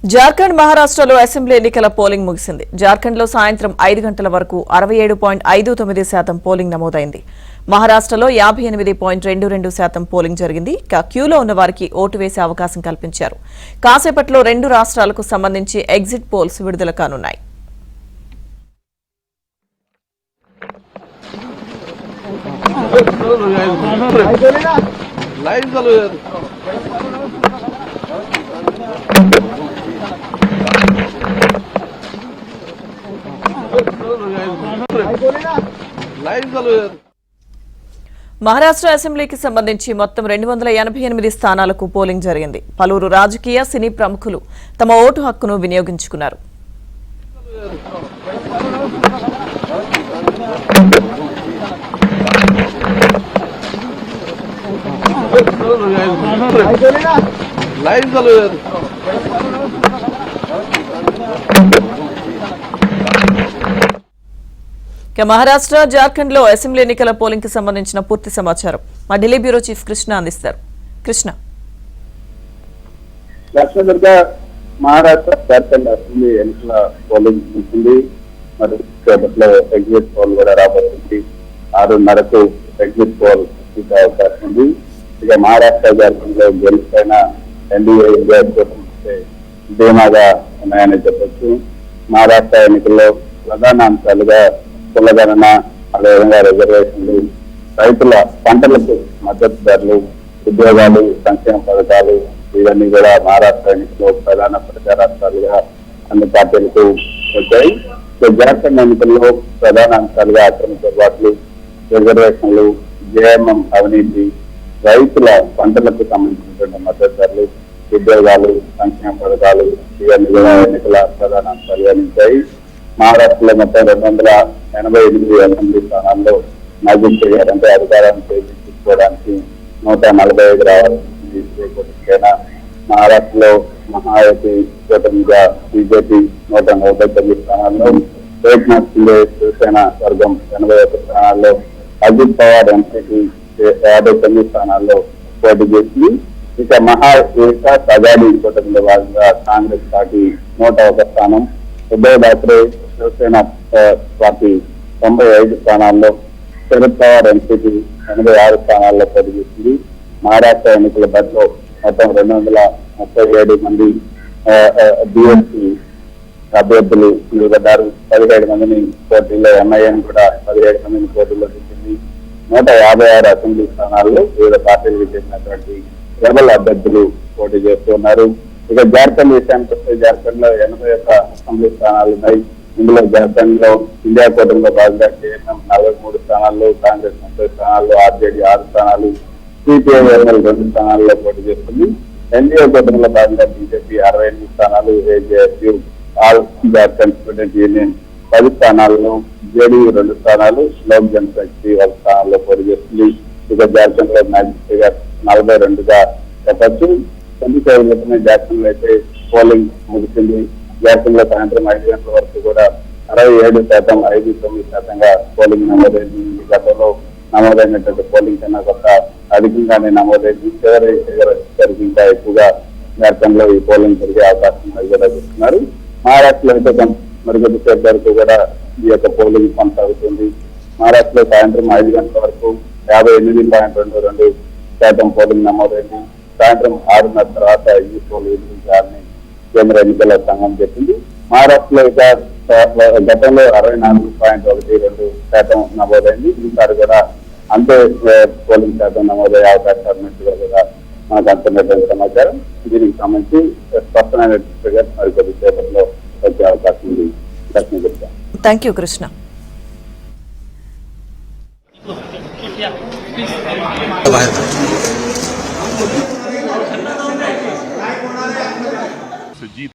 జార్ఖండ్ మహారాష్ట్రలో అసెంబ్లీ ఎన్నికల పోలింగ్ ముగిసింది. జార్ఖండ్లో సాయంత్రం 5 గంటల వరకు 67.59% పోలింగ్ నమోదైంది. మహారాష్ట్రలో 58.22% పోలింగ్ జరిగింది. క్యూలో ఉన్న వారికి ఓటు వేసే అవకాశం కల్పించారు. కాసేపట్లో 2 రాష్ట్రాలకు సంబంధించి ఎగ్జిట్ పోల్స్ విడుదల కానున్నాయి. మహారాష్ట్ర అసెంబ్లీకి సంబంధించి మొత్తం 288 స్థానాలకు పోలింగ్ జరిగింది. పలువురు రాజకీయ సినీ ప్రముఖులు తమ ఓటు హక్కును వినియోగించుకున్నారు. మహారాష్ట్ర జార్ఖండ్ లో అసెంబ్లీ ఎన్నికల పోలింగ్ కి సంబంధించిన పూర్తి సమాచారం మా ఢిల్లీ బ్యూరో చీఫ్ కృష్ణ అందిస్తారు. కృష్ణ, మహారాష్ట్ర జార్ఖండ్ అసెంబ్లీ ఎన్నికల పోలింగ్ ఉంటుంది. మరి సేపట్లో ఎగ్జిట్ పోల్ కూడా రాబోతుంది. 6:30కు ఎగ్జిట్ పోల్ చూసే అవకాశం ఉంది. ఇక మహారాష్ట్ర జార్ఖండ్ లో గెలిపైన ఎన్డీఏ ఇండియా కూటమి ధీమాగా ఉన్నాయని చెప్పొచ్చు. మహారాష్ట్ర ఎన్నికల్లో ప్రధాన అంశాలుగా కులగణన, అదేవిధంగా రిజర్వేషన్లు, రైతుల పంటలకు మద్దతు ధరలు, ఉద్యోగాలు, సంక్షేమ పథకాలు ఇవన్నీ కూడా మహారాష్ట్ర ఎన్నికల్లో ప్రధాన ప్రచారాంశాలుగా అన్ని పార్టీలకు వచ్చాయి. జార్ఖండ్ ఎన్నికల్లో ప్రధాన అంశాలుగా అక్రమ చొరబాట్లు, రిజర్వేషన్లు, జేఎంఎం అవినీతి, రైతుల పంటలకు సంబంధించినటువంటి మద్దతు ధరలు, ఉద్యోగాలు, సంక్షేమ పథకాలు ఇవన్నీ కూడా ఎన్నికల ప్రధాన అంశాలుగా నిలిచాయి. మహారాష్ట్రలో మొత్తం 288 అసెంబ్లీ స్థానాల్లో నాగేశ్వర గారు అంటే అధికారాన్ని చేయించుకోవడానికి 145 రావాల్సింది. మహారాష్ట్రలో మహాయుతి కూటమిగా బీజేపీ 149 స్థానాల్లో, ఏక్నాథ్ షిండే శివసేన వర్గం 81 స్థానాల్లో, అజిత్ పవార్ ఎన్సీపీ 59 స్థానాల్లో పోటీ చేసింది. ఇక మహావికాస్ అఘాడీ కూటమిలో భాగంగా కాంగ్రెస్ పార్టీ 101 స్థానం, ఉద్ధవ్ ఠాక్రే శివసేన పార్టీ 95 స్థానాల్లో, శరద్ పవార్ ఎన్సీపీ 86 స్థానాల్లో పోటీ చేసింది. మహారాష్ట్ర ఎన్నికల బరిలో మొత్తం 237 మంది బీఎస్పీ అభ్యర్థులు నిలబడ్డారు. 17 మందిని పోటీల్లో, ఎంఐఎం కూడా 17 మందిని పోటీల్లో దించింది. 156 అసెంబ్లీ స్థానాల్లో వివిధ పార్టీలకు చెందినటువంటి రెబల్ అభ్యర్థులు పోటీ చేస్తున్నారు. ఇక జార్ఖండ్ విషయానికి వస్తే జార్ఖండ్ లో 81 అసెంబ్లీ స్థానాలు ఉన్నాయి. ఇందులో జార్ఖండ్ లో ఇండియా కూటమిలో భాగంగా కేఎంఎం 43 స్థానాల్లో, కాంగ్రెస్ 30 స్థానాల్లో, ఆర్జేడీ 6 స్థానాలు, సిపిఐఎంఎల్ 2 స్థానాల్లో పోటీ చేస్తుంది. ఎన్డీఏ కూటమిలో భాగంగా బీజేపీ 68 స్థానాలు, ఏజేఎస్యూ ఆల్ జార్ఖండ్ స్టూడెంట్ యూనియన్ 10 స్థానాలను, జేడీయూ 2 స్థానాలు, లోక్ జనశక్తి 1 స్థానాల్లో పోటీ చేస్తుంది. ఇక జార్ఖండ్ లో మ్యాజిస్ట్రేట్ 42గా చెప్పచ్చు. కొద్దిసేపట్లోనే జార్ఖండ్ లో అయితే పోలింగ్ ముగిసింది. జార్ఖండ్ లో సాయంత్రం 5 గంటల వరకు కూడా 67%, 59%గా పోలింగ్ నమోదైంది. గతంలో నమోదైనటువంటి పోలింగ్ కన్నా కొంత అధికంగానే నమోదైంది. చివరికి ఇంకా ఎక్కువగా జార్ఖండ్ లో ఈ పోలింగ్ జరిగే అవకాశం కూడా చూస్తున్నారు. మహారాష్ట్రలో అయితే మరికొద్దిసేపు వరకు కూడా ఈ యొక్క పోలింగ్ కొనసాగుతుంది. మహారాష్ట్రలో సాయంత్రం 5 గంటల వరకు 58.22% పోలింగ్ నమోదైంది. సాయంత్రం 6:30 తర్వాత ఈ పోల్ విధించాలని కేంద్ర ఎన్నికల సంఘం చెప్పింది. మహారాష్ట్రలో ఇక గతంలో 64.12% నమోదైంది. ఈసారి కూడా అంతే పోలింగ్ శాతం నమోదయ్యే అవకాశాలు ఉన్నట్టుగా కూడా మనకు అంటున్నటువంటి సమాచారం. దీనికి సంబంధించి స్పష్టమైన ఫిగర్ మరికొద్ది సేపట్లో వచ్చే అవకాశం ఉంది. Thank you Krishna.